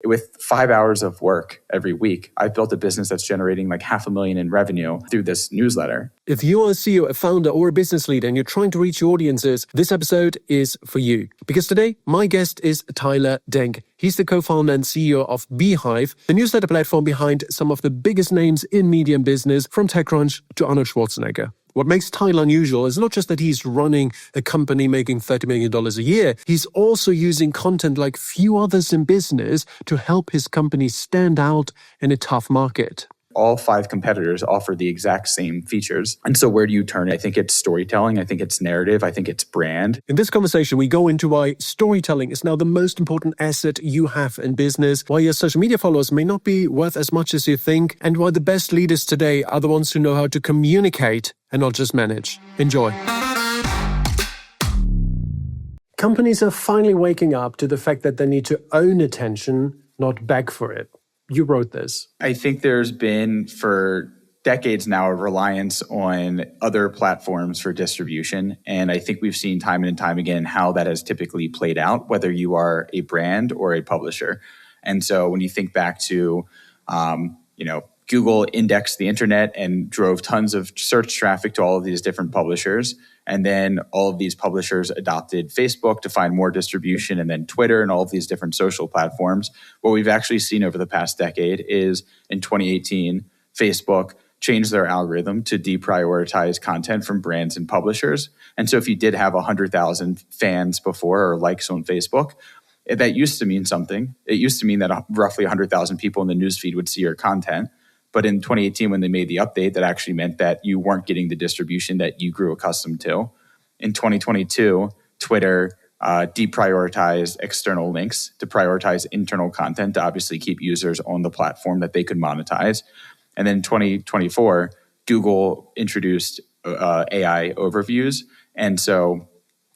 with 5 hours of work every week, I've built a business that's generating like $500,000 in revenue through this newsletter. If you are a CEO, a founder, or a business leader and you're trying to reach your audiences, this episode is for you. Because today, my guest is Tyler Denk. He's the co-founder and CEO of beehiiv, the newsletter platform behind some of the biggest names in media and business, from TechCrunch to Arnold Schwarzenegger. What makes Tyler unusual is not just that he's running a company making $30 million a year, he's also using content like few others in business to help his company stand out in a tough market. All 5 competitors offer the exact same features. And so where do you turn? I think it's storytelling. I think it's narrative. I think it's brand. In this conversation, we go into why storytelling is now the most important asset you have in business, why your social media followers may not be worth as much as you think, and why the best leaders today are the ones who know how to communicate and not just manage. Enjoy. Companies are finally waking up to the fact that they need to own attention, not beg for it. You wrote this. I think there's been for decades now a reliance on other platforms for distribution. And I think we've seen time and time again how that has typically played out, whether you are a brand or a publisher. And so when you think back to, Google indexed the internet and drove tons of search traffic to all of these different publishers. And then all of these publishers adopted Facebook to find more distribution, and then Twitter and all of these different social platforms. What we've actually seen over the past decade is in 2018, Facebook changed their algorithm to deprioritize content from brands and publishers. And so if you did have 100,000 fans before or likes on Facebook, that used to mean something. It used to mean that roughly 100,000 people in the newsfeed would see your content. But in 2018, when they made the update, that actually meant that you weren't getting the distribution that you grew accustomed to. In 2022, Twitter deprioritized external links to prioritize internal content to obviously keep users on the platform that they could monetize. And then in 2024, Google introduced AI overviews. And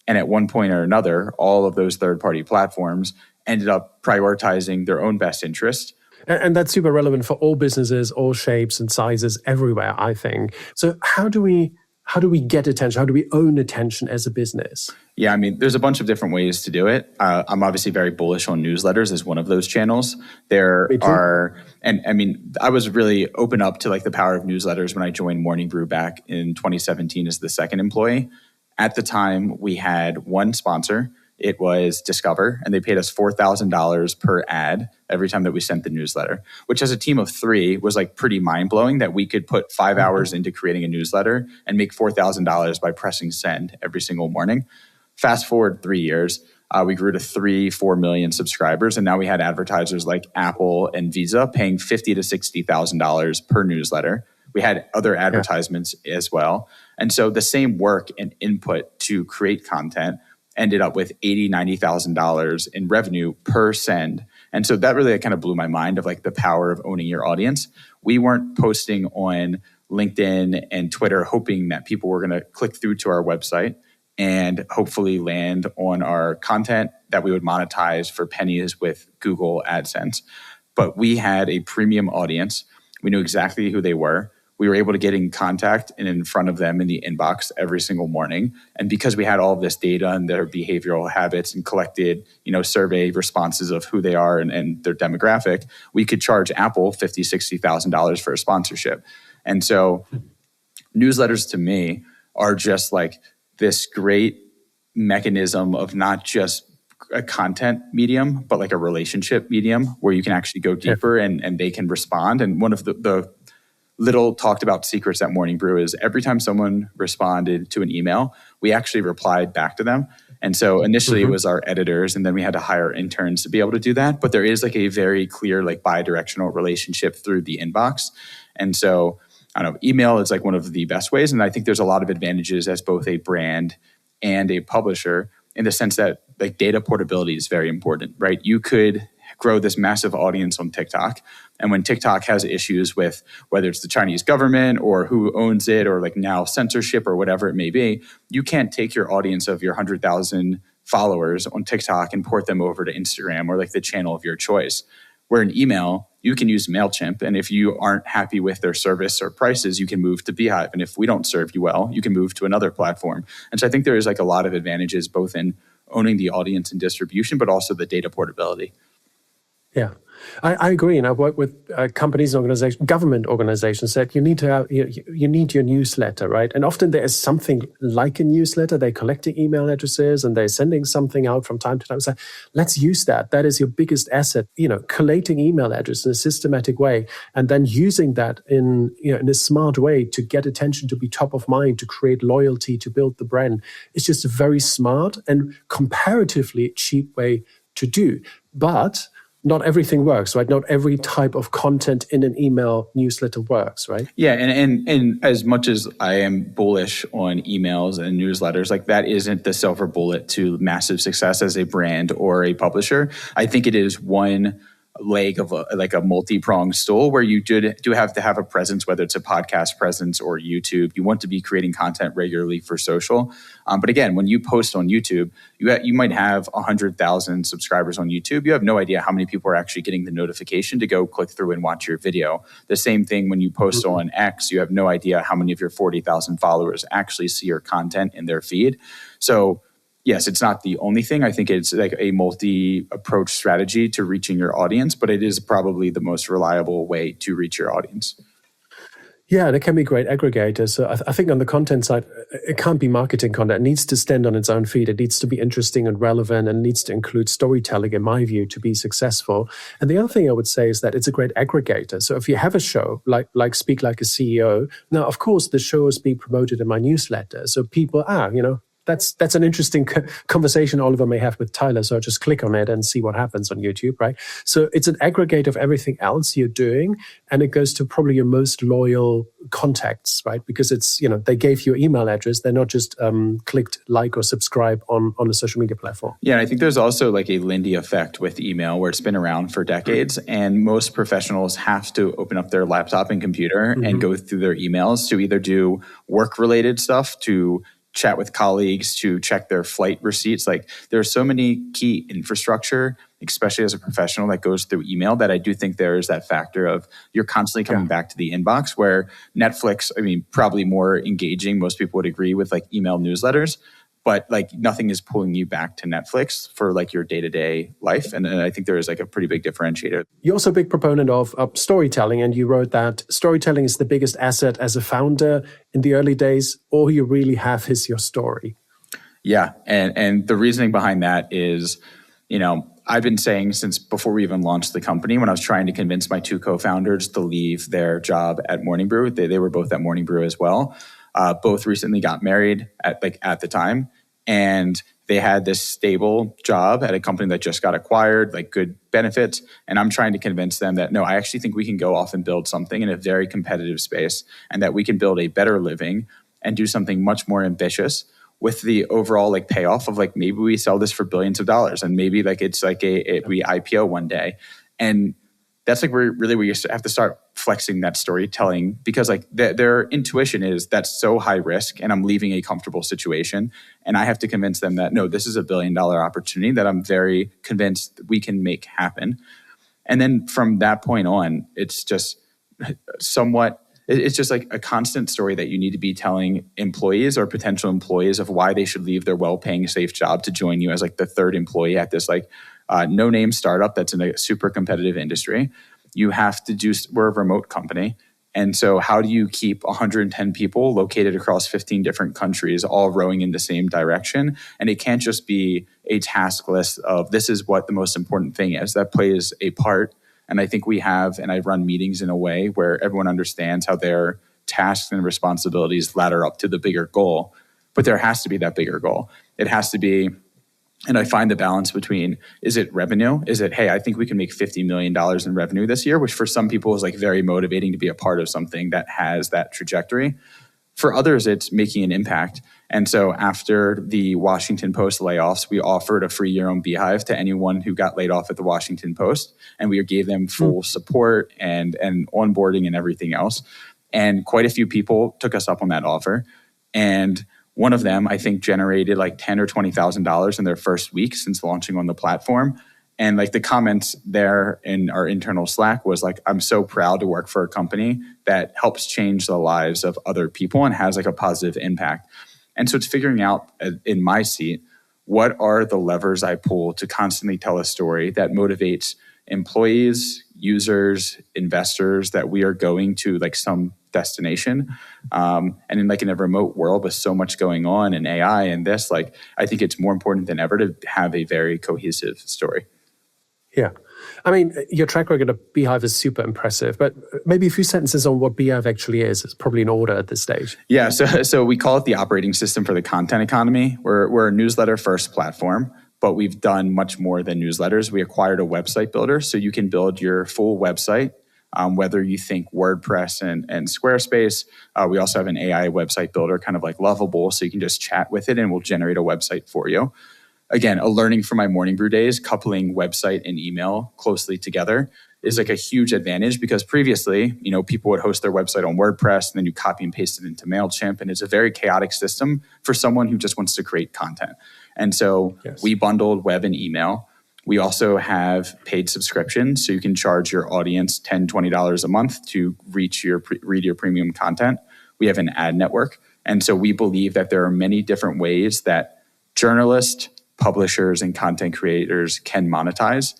at one point or another, all of those third-party platforms ended up prioritizing their own best interest. And that's super relevant for all businesses, all shapes and sizes everywhere, I think. So how do we get attention? How do we own attention as a business? Yeah, I mean, there's a bunch of different ways to do it. I'm obviously very bullish on newsletters as one of those channels. There are, and I mean, I was really open up to like the power of newsletters when I joined Morning Brew back in 2017 as the second employee. At the time, we had one sponsor. It was Discover, and they paid us $4,000 per ad every time that we sent the newsletter, which as a team of 3 was like pretty mind-blowing that we could put 5 hours into creating a newsletter and make $4,000 by pressing send every single morning. Fast forward 3 years, we grew to 3-4 million subscribers, and now we had advertisers like Apple and Visa paying $50,000 to $60,000 per newsletter. We had other advertisements as well. And so the same work and input to create content ended up with $80,000, $90,000 in revenue per send. And so that really kind of blew my mind of like the power of owning your audience. We weren't posting on LinkedIn and Twitter hoping that people were going to click through to our website and hopefully land on our content that we would monetize for pennies with Google AdSense. But we had a premium audience. We knew exactly who they were. We were able to get in contact and in front of them in the inbox every single morning. And because we had all of this data and their behavioral habits and collected, survey responses of who they are and their demographic, we could charge Apple $50,000, $60,000 for a sponsorship. And so newsletters to me are just like this great mechanism of not just a content medium, but like a relationship medium where you can actually go deeper and they can respond. And one of the little talked about secrets at Morning Brew is every time someone responded to an email, we actually replied back to them. And so initially it was our editors, and then we had to hire interns to be able to do that. But there is like a very clear like bi-directional relationship through the inbox. And so I don't know, email is like one of the best ways. And I think there's a lot of advantages as both a brand and a publisher in the sense that like data portability is very important, right? You could grow this massive audience on TikTok. And when TikTok has issues with whether it's the Chinese government or who owns it or like now censorship or whatever it may be, you can't take your audience of your 100,000 followers on TikTok and port them over to Instagram or like the channel of your choice. Where in email, you can use MailChimp. And if you aren't happy with their service or prices, you can move to beehiiv. And if we don't serve you well, you can move to another platform. And so I think there is like a lot of advantages both in owning the audience and distribution, but also the data portability. Yeah. I agree, and I work with companies and organizations, government organizations that you need to have, you need your newsletter, right? And often there is something like a newsletter. They're collecting email addresses and they're sending something out from time to time. So let's use that. That is your biggest asset. Collating email addresses in a systematic way, and then using that in a smart way to get attention, to be top of mind, to create loyalty, to build the brand. It's just a very smart and comparatively cheap way to do, but not everything works, right? Not every type of content in an email newsletter works, right? Yeah, and as much as I am bullish on emails and newsletters, like that isn't the silver bullet to massive success as a brand or a publisher. I think it is one leg of a multi-pronged stool where you do have to have a presence, whether it's a podcast presence or YouTube. You want to be creating content regularly for social. But again, when you post on YouTube, you might have 100,000 subscribers on YouTube. You have no idea how many people are actually getting the notification to go click through and watch your video. The same thing when you post on X, you have no idea how many of your 40,000 followers actually see your content in their feed. So yes, it's not the only thing. I think it's like a multi-approach strategy to reaching your audience, but it is probably the most reliable way to reach your audience. Yeah, they can be great aggregators. So I think on the content side, it can't be marketing content. It needs to stand on its own feet. It needs to be interesting and relevant and needs to include storytelling, in my view, to be successful. And the other thing I would say is that it's a great aggregator. So if you have a show like Speak Like a CEO, now, of course, the show is being promoted in my newsletter. So people that's an interesting conversation Oliver may have with Tyler. So I'll just click on it and see what happens on YouTube, right? So it's an aggregate of everything else you're doing, and it goes to probably your most loyal contacts, right? Because it's, they gave you your email address. They're not just clicked like or subscribe on a social media platform. Yeah, I think there's also like a Lindy effect with email where it's been around for decades, and most professionals have to open up their laptop and computer and go through their emails to either do work-related stuff, to chat with colleagues, to check their flight receipts. Like there are so many key infrastructure, especially as a professional, that goes through email, that I do think there is that factor of you're constantly coming back to the inbox, where Netflix, probably more engaging. Most people would agree with like email newsletters, but like nothing is pulling you back to Netflix for like your day-to-day life. And I think there is like a pretty big differentiator. You're also a big proponent of storytelling, and you wrote that storytelling is the biggest asset as a founder in the early days. All you really have is your story. Yeah. And the reasoning behind that is, I've been saying since before we even launched the company, when I was trying to convince my two co-founders to leave their job at Morning Brew, they were both at Morning Brew as well. Both recently got married at the time, and they had this stable job at a company that just got acquired, like good benefits. And I'm trying to convince them that, no, I actually think we can go off and build something in a very competitive space, and that we can build a better living and do something much more ambitious with the overall like payoff of like, maybe we sell this for billions of dollars, and maybe like it's like we IPO one day. And that's like where you have to start flexing that storytelling, because like their intuition is that's so high risk and I'm leaving a comfortable situation. And I have to convince them that, no, this is $1 billion opportunity that I'm very convinced we can make happen. And then from that point on, it's just it's just like a constant story that you need to be telling employees or potential employees of why they should leave their well-paying, safe job to join you as like the third employee at this like no-name startup that's in a super competitive industry. You have to we're a remote company. And so how do you keep 110 people located across 15 different countries all rowing in the same direction? And it can't just be a task list of this is what the most important thing is. That plays a part. And I think I run meetings in a way where everyone understands how their tasks and responsibilities ladder up to the bigger goal. But there has to be that bigger goal. It has to be. And I find the balance between, is it revenue? Is it, hey, I think we can make $50 million in revenue this year, which for some people is like very motivating to be a part of something that has that trajectory. For others, it's making an impact. And so after the Washington Post layoffs, we offered a free year on beehiiv to anyone who got laid off at the Washington Post. And we gave them full support and onboarding and everything else. And quite a few people took us up on that offer. And one of them, I think, generated like $10,000 or $20,000 in their first week since launching on the platform. And like the comments there in our internal Slack was like, I'm so proud to work for a company that helps change the lives of other people and has like a positive impact. And so it's figuring out in my seat, what are the levers I pull to constantly tell a story that motivates employees, users, investors, that we are going to like some destination. And in a remote world with so much going on in AI and this, like, I think it's more important than ever to have a very cohesive story. Yeah. I mean, your track record of beehiiv is super impressive, but maybe a few sentences on what beehiiv actually is. It's probably in order at this stage. Yeah, so we call it the operating system for the content economy. We're a newsletter first platform, but we've done much more than newsletters. We acquired a website builder, so you can build your full website, whether you think WordPress and Squarespace. We also have an AI website builder, kind of like Lovable, so you can just chat with it and we'll generate a website for you. Again, a learning from my Morning Brew days, coupling website and email closely together is like a huge advantage, because previously, people would host their website on WordPress and then you copy and paste it into MailChimp. And it's a very chaotic system for someone who just wants to create content. And so we bundled web and email. We also have paid subscriptions, so you can charge your audience $10, $20 a month to read your premium content. We have an ad network. And so we believe that there are many different ways that journalists, publishers, and content creators can monetize.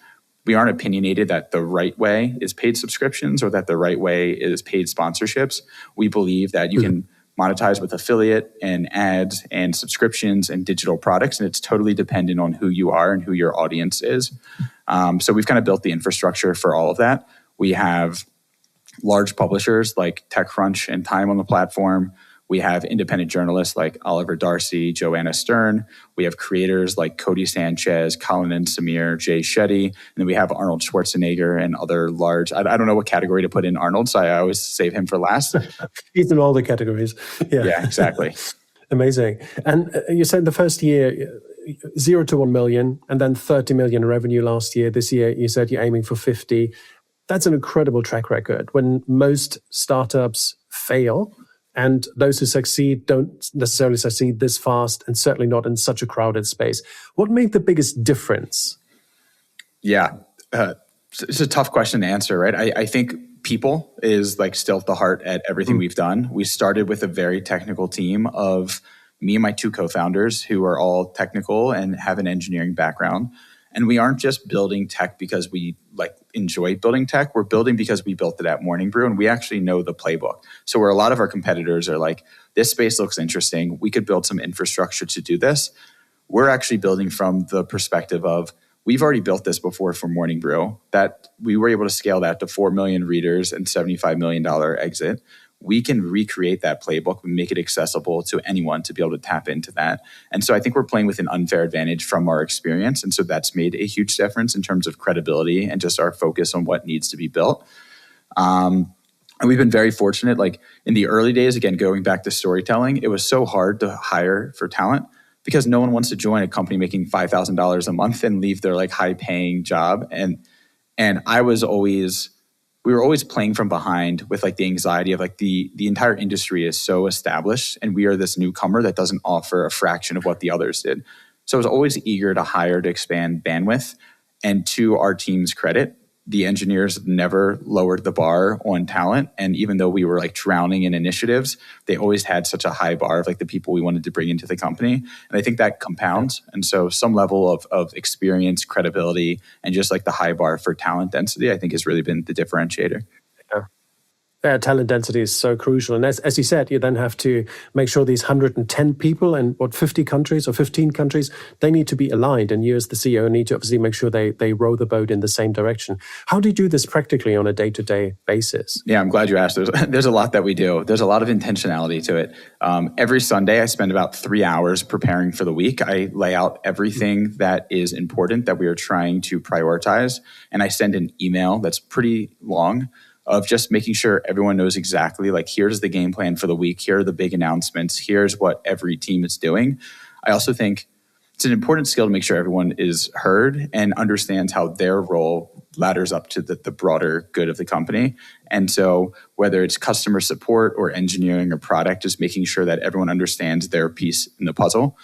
We aren't opinionated that the right way is paid subscriptions or that the right way is paid sponsorships. We believe that you can monetize with affiliate and ads and subscriptions and digital products, and it's totally dependent on who you are and who your audience is. So we've kind of built the infrastructure for all of that. We have large publishers like TechCrunch and Time on the platform. We have independent journalists like Oliver Darcy, Joanna Stern. We have creators like Cody Sanchez, Colin and Samir, Jay Shetty. And then we have Arnold Schwarzenegger and other large, I don't know what category to put in Arnold, so I always save him for last. He's in all the categories. Yeah, exactly. Amazing. And you said the first year, 0 to 1 million, and then 30 million revenue last year. This year, you said you're aiming for 50. That's an incredible track record. When most startups fail, and those who succeed don't necessarily succeed this fast, and certainly not in such a crowded space. What made the biggest difference? Yeah, it's a tough question to answer, right? I think people is like still at the heart at everything we've done. We started with a very technical team of me and my two co-founders who are all technical and have an engineering background. And we aren't just building tech because we enjoy building tech. We're building because we built it at Morning Brew and we actually know the playbook. So where a lot of our competitors are like, this space looks interesting, we could build some infrastructure to do this. We're actually building from the perspective of, we've already built this before for Morning Brew, that we were able to scale that to 4 million readers and $75 million exit. We can recreate that playbook and make it accessible to anyone to be able to tap into that. And so I think we're playing with an unfair advantage from our experience. And so that's made a huge difference in terms of credibility and just our focus on what needs to be built. And we've been very fortunate. Like in the early days, again, going back to storytelling, it was so hard to hire for talent because no one wants to join a company making $5,000 a month and leave their high paying job. And we were always playing from behind with the anxiety of the entire industry is so established and we are this newcomer that doesn't offer a fraction of what the others did. So I was always eager to hire to expand bandwidth. And to our team's credit, the engineers never lowered the bar on talent. And even though we were drowning in initiatives, they always had such a high bar of the people we wanted to bring into the company. And I think that compounds. And so some level of experience, credibility, and just the high bar for talent density, I think has really been the differentiator. Talent density is so crucial. And as you said, you then have to make sure these 110 people in 50 countries or 15 countries, they need to be aligned. And you as the CEO need to obviously make sure they row the boat in the same direction. How do you do this practically on a day-to-day basis? Yeah, I'm glad you asked. There's a lot that we do. There's a lot of intentionality to it. Every Sunday, I spend about 3 hours preparing for the week. I lay out everything that is important that we are trying to prioritize. And I send an email that's pretty long of just making sure everyone knows exactly here's the game plan for the week. Here are the big announcements. Here's what every team is doing. I also think it's an important skill to make sure everyone is heard and understands how their role ladders up to the broader good of the company. And so whether it's customer support or engineering or product, just making sure that everyone understands their piece in the puzzle.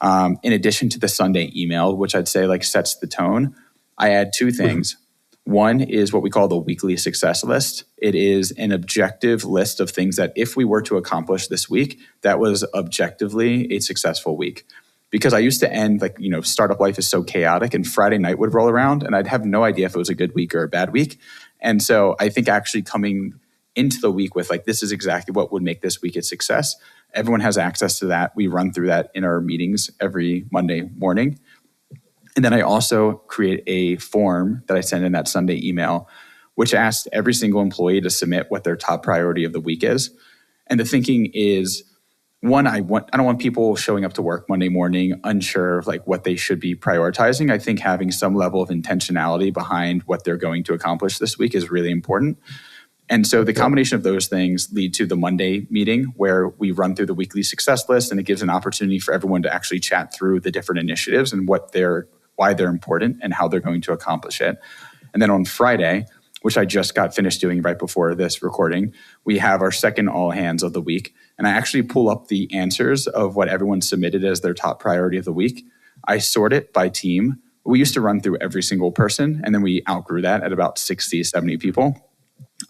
In addition to the Sunday email, which I'd say sets the tone, I add two things. One is what we call the weekly success list. It is an objective list of things that if we were to accomplish this week, that was objectively a successful week. because I used to end startup life is so chaotic, and Friday night would roll around and I'd have no idea if it was a good week or a bad week. And so I think actually coming into the week with this is exactly what would make this week a success. Everyone has access to that. We run through that in our meetings every Monday morning. And then I also create a form that I send in that Sunday email, which asks every single employee to submit what their top priority of the week is. And the thinking is, one, I don't want people showing up to work Monday morning unsure of what they should be prioritizing. I think having some level of intentionality behind what they're going to accomplish this week is really important. And so the combination of those things lead to the Monday meeting where we run through the weekly success list, and it gives an opportunity for everyone to actually chat through the different initiatives and why they're important and how they're going to accomplish it. And then on Friday, which I just got finished doing right before this recording, we have our second all hands of the week. And I actually pull up the answers of what everyone submitted as their top priority of the week. I sort it by team. We used to run through every single person, and then we outgrew that at about 60, 70 people.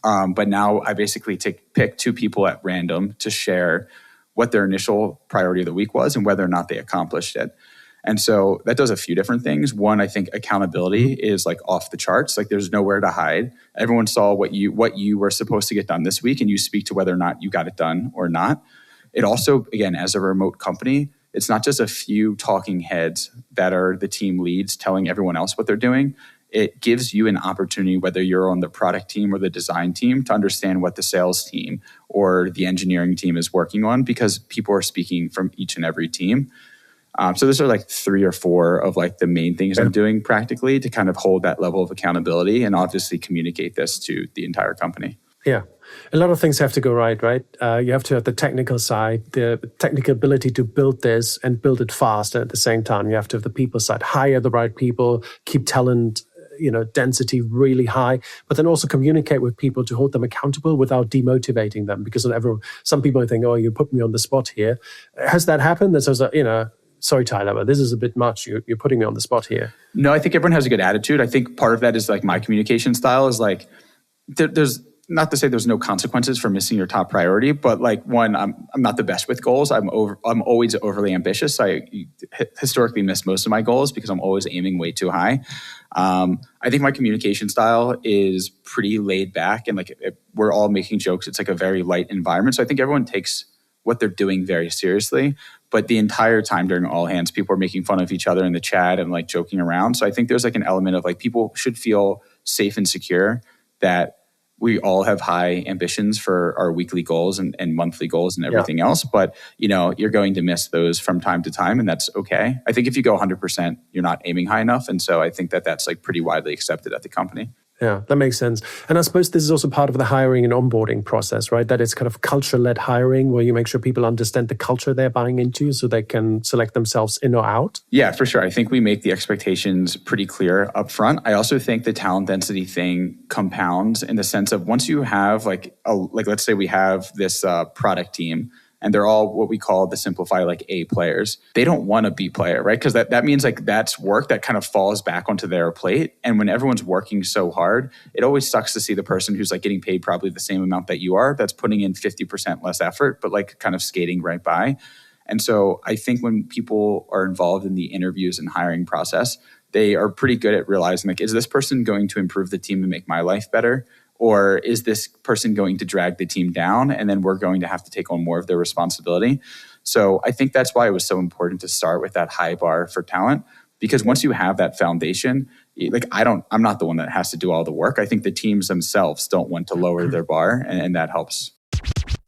But now I basically pick 2 people at random to share what their initial priority of the week was and whether or not they accomplished it. And so that does a few different things. One, I think accountability is off the charts. There's nowhere to hide. Everyone saw what you were supposed to get done this week, and you speak to whether or not you got it done or not. It also, again, as a remote company, it's not just a few talking heads that are the team leads telling everyone else what they're doing. It gives you an opportunity, whether you're on the product team or the design team, to understand what the sales team or the engineering team is working on, because people are speaking from each and every team. So those are 3 or 4 of the main things I'm doing practically to kind of hold that level of accountability and obviously communicate this to the entire company. Yeah. A lot of things have to go right? You have to have the technical side, the technical ability to build this and build it fast. And at the same time, you have to have the people side, hire the right people, keep talent density really high, but then also communicate with people to hold them accountable without demotivating them. Because some people think, oh, you put me on the spot here. Has that happened? That says, sorry, Tyler, but this is a bit much. You're putting me on the spot here. No, I think everyone has a good attitude. I think part of that is my communication style is there's not to say there's no consequences for missing your top priority, but one, I'm not the best with goals. I'm always overly ambitious. I historically miss most of my goals because I'm always aiming way too high. I think my communication style is pretty laid back, and we're all making jokes. It's a very light environment. So I think everyone takes what they're doing very seriously. But the entire time during all hands, people are making fun of each other in the chat and joking around. So I think there's an element of people should feel safe and secure that we all have high ambitions for our weekly goals and monthly goals and everything else. But, you're going to miss those from time to time, and that's okay. I think if you go 100%, you're not aiming high enough. And so I think that's pretty widely accepted at the company. Yeah, that makes sense. And I suppose this is also part of the hiring and onboarding process, right? That it's kind of culture-led hiring where you make sure people understand the culture they're buying into so they can select themselves in or out. Yeah, for sure. I think we make the expectations pretty clear up front. I also think the talent density thing compounds in the sense of once you have let's say we have this product team, and they're all what we call the simplify A players. They don't want a B player, right? Because that means that's work that kind of falls back onto their plate. And when everyone's working so hard, it always sucks to see the person who's getting paid probably the same amount that you are, that's putting in 50% less effort, but kind of skating right by. And so I think when people are involved in the interviews and hiring process, they are pretty good at realizing is this person going to improve the team and make my life better? Or is this person going to drag the team down and then we're going to have to take on more of their responsibility? So I think that's why it was so important to start with that high bar for talent, because once you have that foundation, I'm not the one that has to do all the work. I think the teams themselves don't want to lower their bar, and that helps.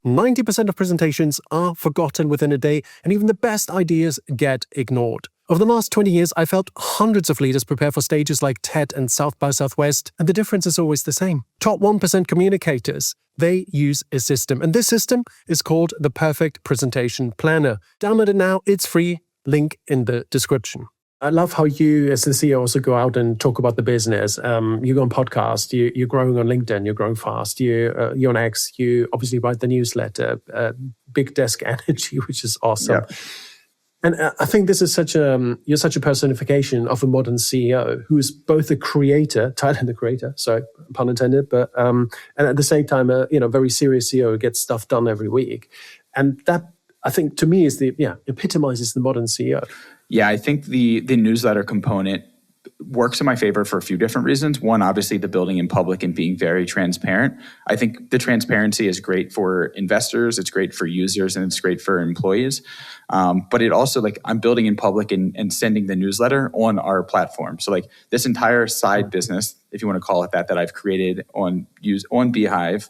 90% of presentations are forgotten within a day, and even the best ideas get ignored. Over the last 20 years, I've helped hundreds of leaders prepare for stages like TED and South by Southwest, and the difference is always the same. Top 1% communicators, they use a system, and this system is called the Perfect Presentation Planner. Download it now, it's free, link in the description. I love how you, as the CEO, also go out and talk about the business. You go on podcasts, you're growing on LinkedIn, you're growing fast, you're on X, you obviously write the newsletter, Big Desk Energy, which is awesome. Yeah. And I think this is you're such a personification of a modern CEO who is both a creator, Tyler the creator, sorry, pun intended, but and at the same time, a very serious CEO who gets stuff done every week. And that, I think, to me, epitomizes the modern CEO. Yeah, I think the newsletter component works in my favor for a few different reasons. One, obviously the building in public and being very transparent. I think the transparency is great for investors, it's great for users, and it's great for employees. But it also, like, I'm building in public and sending the newsletter on our platform. So like this entire side business, if you want to call it that I've created on beehiiv,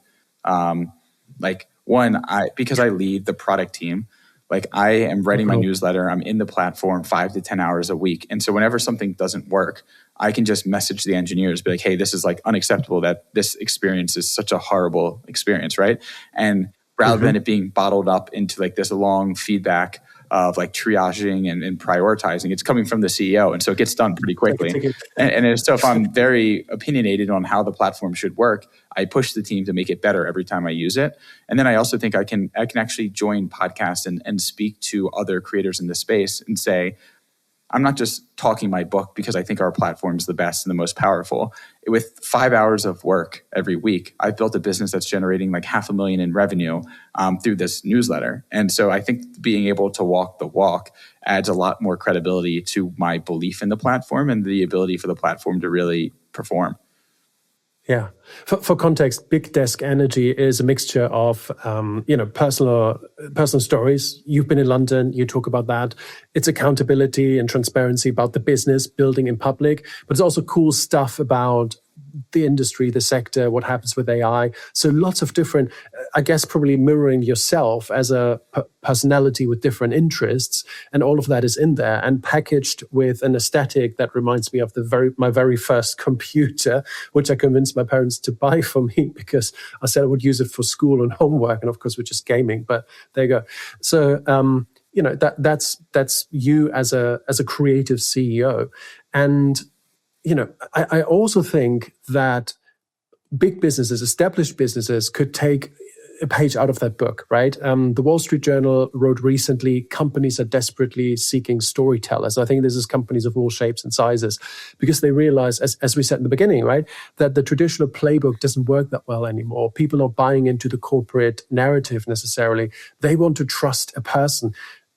because I lead the product team, like I am writing my newsletter, I'm in the platform 5 to 10 hours a week. And so whenever something doesn't work, I can just message the engineers, be like, hey, this is like unacceptable that this experience is such a horrible experience, right? And rather than it being bottled up into like this long feedback of like triaging and prioritizing, it's coming from the CEO. And so it gets done pretty quickly. And so if I'm very opinionated on how the platform should work, I push the team to make it better every time I use it. And then I also think I can actually join podcasts and speak to other creators in the space and say, I'm not just talking my book because I think our platform is the best and the most powerful. With 5 hours of work every week, I've built a business that's generating like $500,000 in revenue through this newsletter. And so I think being able to walk the walk adds a lot more credibility to my belief in the platform and the ability for the platform to really perform. Yeah. For context, Big Desk Energy is a mixture of, personal stories. You've been in London, you talk about that. It's accountability and transparency about the business, building in public, but it's also cool stuff about the industry, the sector, what happens with AI. So lots of different, I guess, probably mirroring yourself as a personality with different interests. And all of that is in there and packaged with an aesthetic that reminds me of my very first computer, which I convinced my parents to buy for me because I said I would use it for school and homework. And of course, we're just gaming, but there you go. So, that's you as a creative CEO. And I also think that big businesses, established businesses, could take a page out of that book, right? The Wall Street Journal wrote recently, companies are desperately seeking storytellers. I think this is companies of all shapes and sizes because they realize, as we said in the beginning, right, that the traditional playbook doesn't work that well anymore. People are buying into the corporate narrative necessarily. They want to trust a person.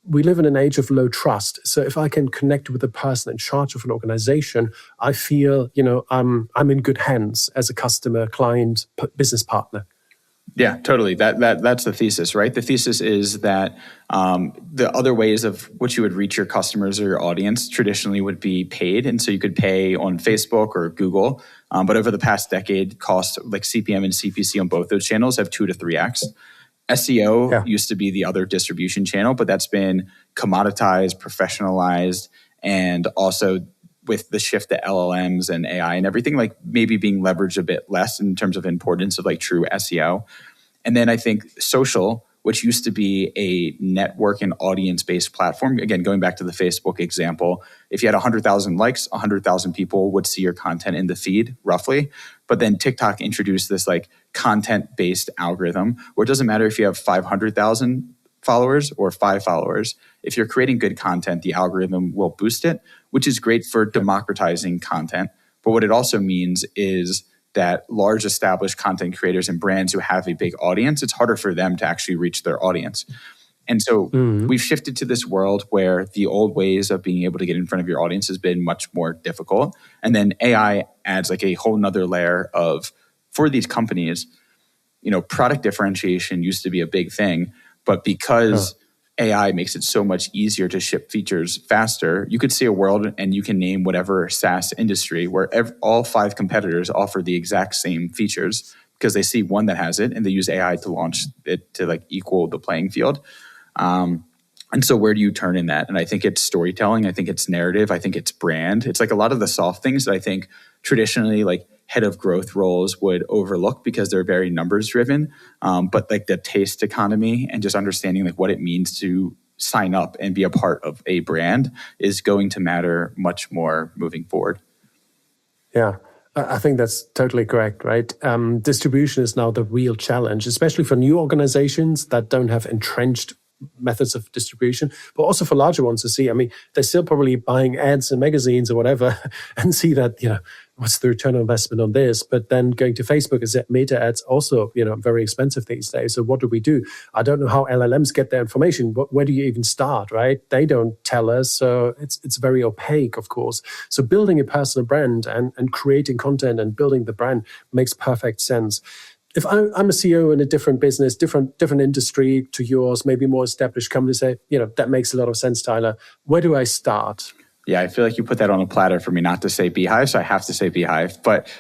We live in an age of low trust. So if I can connect with the person in charge of an organization, I feel, I'm in good hands as a customer, client, business partner. Yeah, totally. That's the thesis, right? The thesis is that the other ways of which you would reach your customers or your audience traditionally would be paid. And so you could pay on Facebook or Google. But over the past decade, cost like CPM and CPC on both those channels have 2 to 3x. SEO used to be the other distribution channel, but that's been commoditized, professionalized, and also with the shift to LLMs and AI and everything, like maybe being leveraged a bit less in terms of importance of like true SEO. And then I think social, which used to be a network and audience-based platform. Again, going back to the Facebook example, if you had 100,000 likes, 100,000 people would see your content in the feed, roughly. But then TikTok introduced this like content-based algorithm where it doesn't matter if you have 500,000 followers or 5 followers. If you're creating good content, the algorithm will boost it, which is great for democratizing content. But what it also means is that large established content creators and brands who have a big audience, it's harder for them to actually reach their audience. And so we've shifted to this world where the old ways of being able to get in front of your audience has been much more difficult. And then AI adds like a whole nother layer of, for these companies, product differentiation used to be a big thing, but because AI makes it so much easier to ship features faster, you could see a world and you can name whatever SaaS industry where all 5 competitors offer the exact same features because they see one that has it and they use AI to launch it to like equal the playing field. And so where do you turn in that? And I think it's storytelling. I think it's narrative. I think it's brand. It's like a lot of the soft things that I think traditionally like head of growth roles would overlook because they're very numbers driven. But like the taste economy and just understanding like what it means to sign up and be a part of a brand is going to matter much more moving forward. Yeah. I think that's totally correct, right? Distribution is now the real challenge, especially for new organizations that don't have entrenched methods of distribution, but also for larger ones to see. I mean, they're still probably buying ads in magazines or whatever and see that, what's the return on investment on this? But then going to Facebook is that meta ads also, very expensive these days. So what do we do? I don't know how LLMs get their information. Where do you even start, right? They don't tell us. So it's very opaque, of course. So building a personal brand and creating content and building the brand makes perfect sense. If I'm a CEO in a different business, different industry to yours, maybe more established company, say, that makes a lot of sense, Tyler. Where do I start? Yeah, I feel like you put that on a platter for me not to say beehiiv, so I have to say beehiiv. But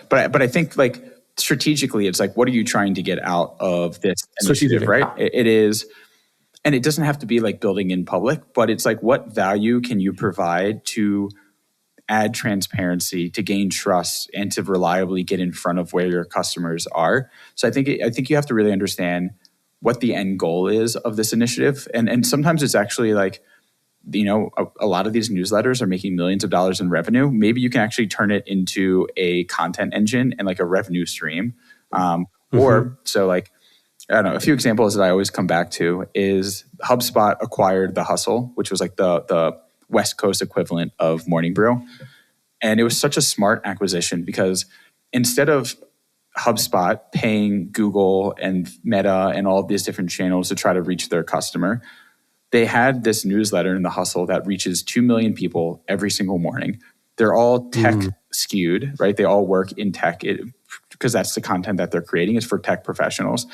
I think like strategically, it's like, what are you trying to get out of this initiative, right? It is, and it doesn't have to be like building in public, but it's like, what value can you provide to add transparency, to gain trust, and to reliably get in front of where your customers are? So I think you have to really understand what the end goal is of this initiative, and sometimes it's actually like, a lot of these newsletters are making millions of dollars in revenue. Maybe you can actually turn it into a content engine and like a revenue stream. Or so like, I don't know, a few examples that I always come back to is HubSpot acquired The Hustle, which was like the West Coast equivalent of Morning Brew. And it was such a smart acquisition because instead of HubSpot paying Google and Meta and all of these different channels to try to reach their customer, they had this newsletter in The Hustle that reaches 2 million people every single morning. They're all tech skewed, right? They all work in tech because that's the content that they're creating is for tech professionals.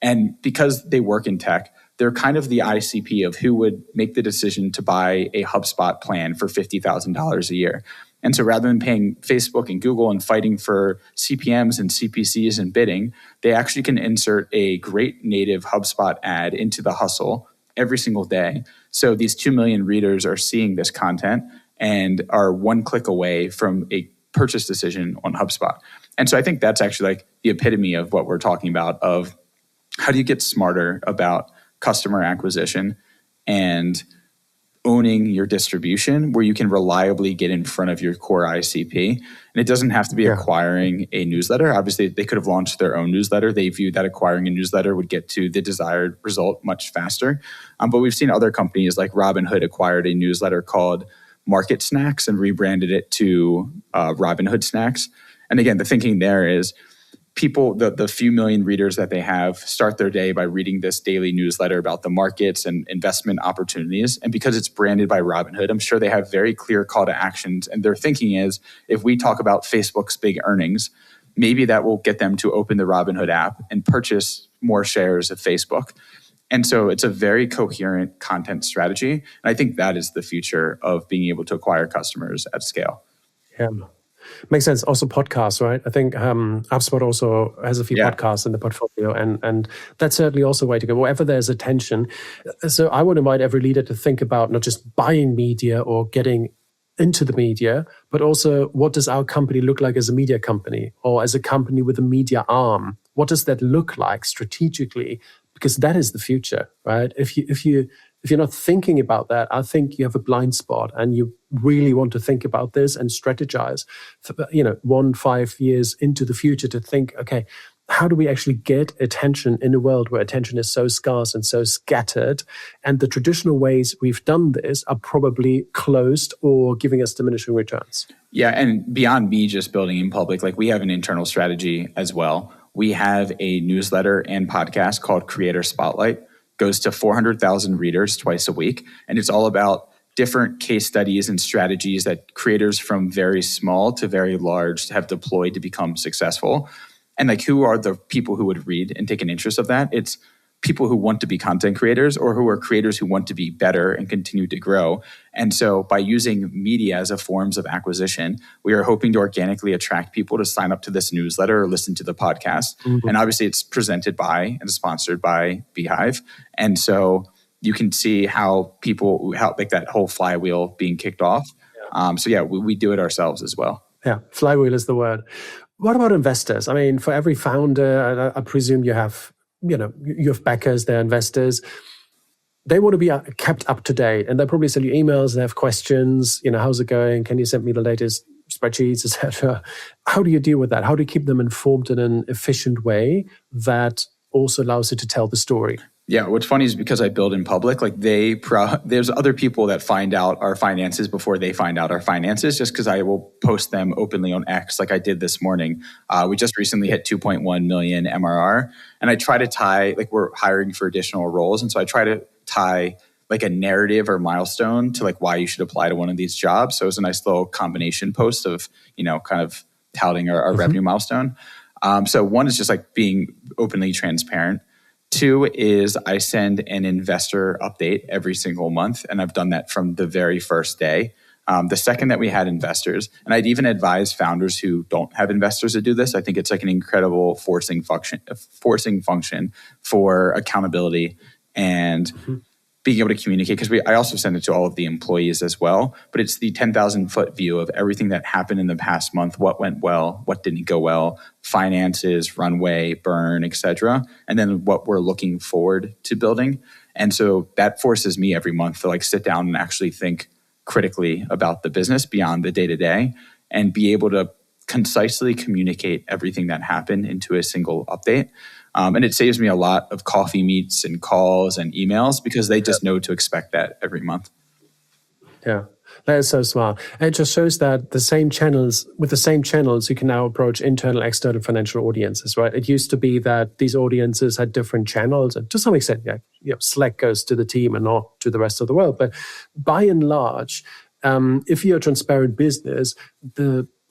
And because they work in tech, they're kind of the ICP of who would make the decision to buy a HubSpot plan for $50,000 a year. And so rather than paying Facebook and Google and fighting for CPMs and CPCs and bidding, they actually can insert a great native HubSpot ad into The Hustle every single day. So these 2 million readers are seeing this content and are one click away from a purchase decision on HubSpot. And so I think that's actually like the epitome of what we're talking about of how do you get smarter about customer acquisition and owning your distribution where you can reliably get in front of your core ICP. And it doesn't have to be acquiring a newsletter. Obviously, they could have launched their own newsletter. They viewed that acquiring a newsletter would get to the desired result much faster. But we've seen other companies like Robinhood acquired a newsletter called Market Snacks and rebranded it to Robinhood Snacks. And again, the thinking there is people, the few million readers that they have start their day by reading this daily newsletter about the markets and investment opportunities. And because it's branded by Robinhood, I'm sure they have very clear call to actions. And their thinking is, if we talk about Facebook's big earnings, maybe that will get them to open the Robinhood app and purchase more shares of Facebook. And so it's a very coherent content strategy. And I think that is the future of being able to acquire customers at scale. Yeah. Makes sense. Also podcasts, right? I think HubSpot also has a few podcasts in the portfolio, and that's certainly also a way to go, wherever there's attention. So I would invite every leader to think about not just buying media or getting into the media, but also what does our company look like as a media company or as a company with a media arm? What does that look like strategically? Because that is the future, right? If you're not thinking about that, I think you have a blind spot, and you really want to think about this and strategize for, 1-5 years into the future to think, okay, how do we actually get attention in a world where attention is so scarce and so scattered? And the traditional ways we've done this are probably closed or giving us diminishing returns. Yeah, and beyond me just building in public, like we have an internal strategy as well. We have a newsletter and podcast called Creator Spotlight. Goes to 400,000 readers twice a week. And it's all about different case studies and strategies that creators from very small to very large have deployed to become successful. And like, who are the people who would read and take an interest of that? It's people who want to be content creators or who are creators who want to be better and continue to grow. And so by using media as a forms of acquisition, we are hoping to organically attract people to sign up to this newsletter or listen to the podcast. Mm-hmm. And obviously it's presented by and sponsored by beehiiv. And so you can see how like that whole flywheel being kicked off. Yeah. We do it ourselves as well. Yeah, flywheel is the word. What about investors? I mean, for every founder, I presume you have backers, they're investors. They want to be kept up to date, and they probably send you emails. They have questions. How's it going? Can you send me the latest spreadsheets, etc.? How do you deal with that? How do you keep them informed in an efficient way that also allows you to tell the story? Yeah, what's funny is because I build in public, like there's other people that find out our finances before they find out our finances, just because I will post them openly on X, like I did this morning. We just recently hit 2.1 million MRR, and I try to tie, like we're hiring for additional roles, and so I try to tie like a narrative or milestone to like why you should apply to one of these jobs. So it was a nice little combination post of, kind of touting our revenue milestone. So one is just like being openly transparent. Two is I send an investor update every single month, and I've done that from the very first day. The second that we had investors, and I'd even advise founders who don't have investors to do this. I think it's like an incredible forcing function for accountability and being able to communicate, because I also send it to all of the employees as well, but it's the 10,000 foot view of everything that happened in the past month, what went well, what didn't go well, finances, runway, burn, etc., and then what we're looking forward to building. And so that forces me every month to like sit down and actually think critically about the business beyond the day-to-day and be able to concisely communicate everything that happened into a single update. And it saves me a lot of coffee meets and calls and emails because they just know to expect that every month. Yeah, that is so smart. And it just shows that with the same channels, you can now approach internal, external financial audiences, right? It used to be that these audiences had different channels, and to some extent, Slack goes to the team and not to the rest of the world. But by and large, if you're a transparent business,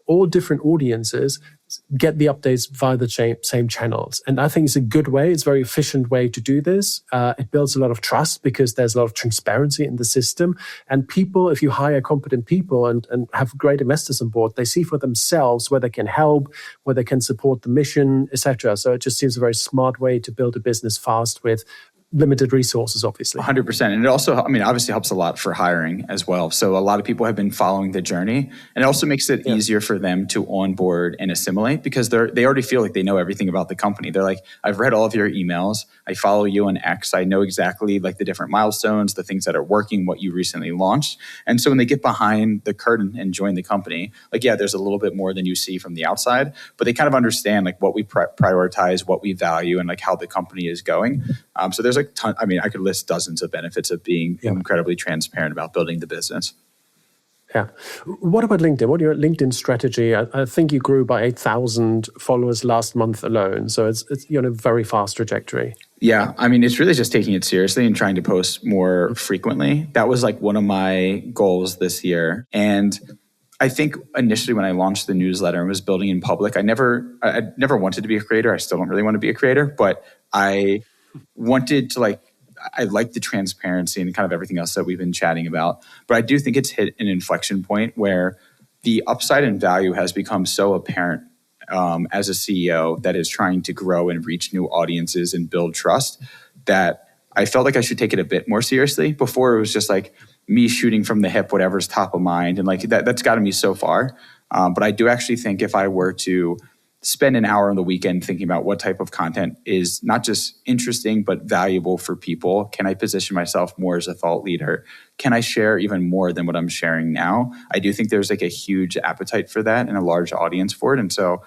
all different audiences get the updates via the same channels. And I think it's a good way. It's a very efficient way to do this. It builds a lot of trust because there's a lot of transparency in the system. And people, if you hire competent people and have great investors on board, they see for themselves where they can help, where they can support the mission, etc. So it just seems a very smart way to build a business fast with limited resources, obviously. 100%. And it also, obviously helps a lot for hiring as well. So a lot of people have been following the journey, and it also makes it easier for them to onboard and assimilate because they already feel like they know everything about the company. They're like, I've read all of your emails. I follow you on X. I know exactly like the different milestones, the things that are working, what you recently launched. And so when they get behind the curtain and join the company, like, yeah, there's a little bit more than you see from the outside, but they kind of understand like what we prioritize, what we value, and like how the company is going. So there's like ton. I could list dozens of benefits of being incredibly transparent about building the business. Yeah. What about LinkedIn? What are your LinkedIn strategy? I think you grew by 8,000 followers last month alone. So it's a very fast trajectory. Yeah. It's really just taking it seriously and trying to post more frequently. That was like one of my goals this year. And I think initially when I launched the newsletter and was building in public, I never wanted to be a creator. I still don't really want to be a creator, but I wanted to I like the transparency and kind of everything else that we've been chatting about. But I do think it's hit an inflection point where the upside and value has become so apparent as a CEO that is trying to grow and reach new audiences and build trust that I felt like I should take it a bit more seriously. Before it was just like me shooting from the hip, whatever's top of mind. And like that's gotten me so far. But I do actually think if I were to spend an hour on the weekend thinking about what type of content is not just interesting, but valuable for people. Can I position myself more as a thought leader? Can I share even more than what I'm sharing now? I do think there's like a huge appetite for that and a large audience for it. And so,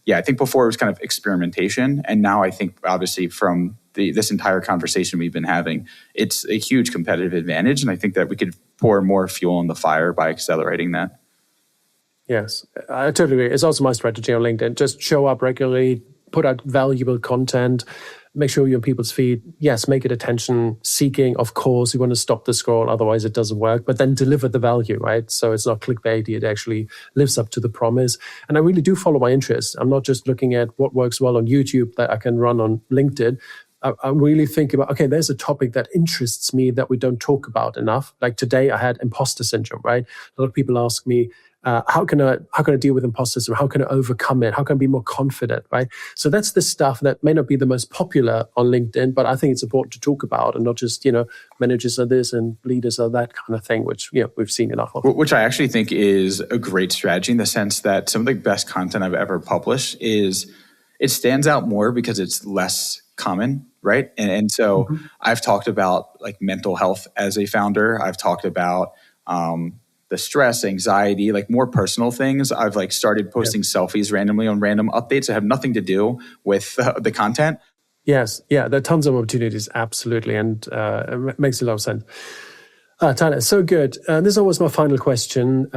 yeah, I think before it was kind of experimentation. And now I think obviously from this entire conversation we've been having, it's a huge competitive advantage. And I think that we could pour more fuel on the fire by accelerating that. Yes, I totally agree. It's also my strategy on LinkedIn. Just show up regularly, put out valuable content, make sure you're in people's feed. Yes, make it attention seeking. Of course, you want to stop the scroll, otherwise it doesn't work, but then deliver the value, right? So it's not clickbaity, it actually lives up to the promise. And I really do follow my interests. I'm not just looking at what works well on YouTube that I can run on LinkedIn. I'm really thinking about, okay, there's a topic that interests me that we don't talk about enough. Like today I had imposter syndrome, right? A lot of people ask me, how can I deal with imposter syndrome? How can I overcome it? How can I be more confident, right? So that's the stuff that may not be the most popular on LinkedIn, but I think it's important to talk about and not just, managers are this and leaders are that kind of thing, which, we've seen enough of. Which I actually think is a great strategy in the sense that some of the best content I've ever published it stands out more because it's less common, right? And so I've talked about like mental health as a founder. I've talked about the stress, anxiety, like more personal things. I've like started posting selfies randomly on random updates that have nothing to do with the content. Yes, yeah, there are tons of opportunities, absolutely, and it makes a lot of sense. Tyler, so good. This is always my final question,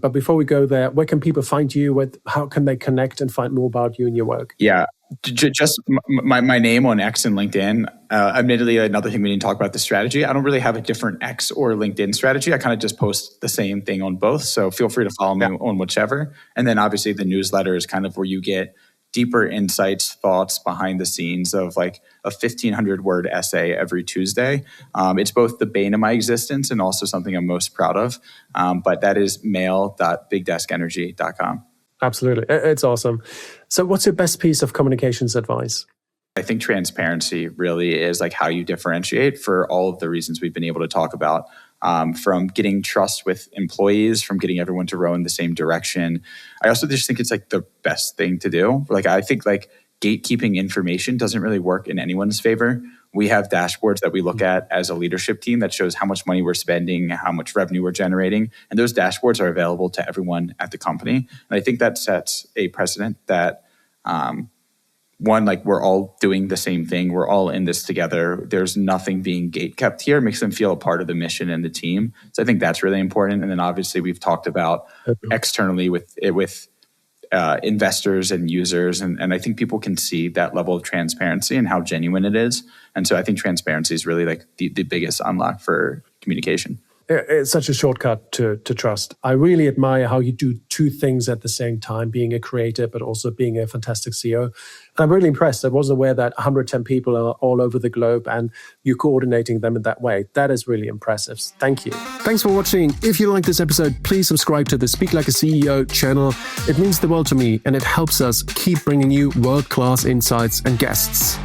but before we go there, where can people find you? How can they connect and find more about you and your work? Yeah, just my name on X and LinkedIn. Admittedly, another thing we didn't talk about the strategy. I don't really have a different X or LinkedIn strategy. I kind of just post the same thing on both. So feel free to follow me on whichever. And then obviously the newsletter is kind of where you get deeper insights, thoughts behind the scenes of like a 1,500 word essay every Tuesday. It's both the bane of my existence and also something I'm most proud of. But that is mail.bigdeskenergy.com. Absolutely. It's awesome. So what's your best piece of communications advice? I think transparency really is like how you differentiate for all of the reasons we've been able to talk about, from getting trust with employees, from getting everyone to row in the same direction. I also just think it's like the best thing to do. Like, I think like gatekeeping information doesn't really work in anyone's favor. We have dashboards that we look at as a leadership team that shows how much money we're spending, how much revenue we're generating. And those dashboards are available to everyone at the company. And I think that sets a precedent that, one, like we're all doing the same thing. We're all in this together. There's nothing being gatekept here. It makes them feel a part of the mission and the team. So I think that's really important. And then obviously we've talked about externally with investors and users. And I think people can see that level of transparency and how genuine it is. And so I think transparency is really like the biggest unlock for communication. It's such a shortcut to trust. I really admire how you do two things at the same time, being a creator, but also being a fantastic CEO. And I'm really impressed. I wasn't aware that 110 people are all over the globe and you're coordinating them in that way. That is really impressive. Thank you. Thanks for watching. If you like this episode, please subscribe to the Speak Like a CEO channel. It means the world to me and it helps us keep bringing you world-class insights and guests.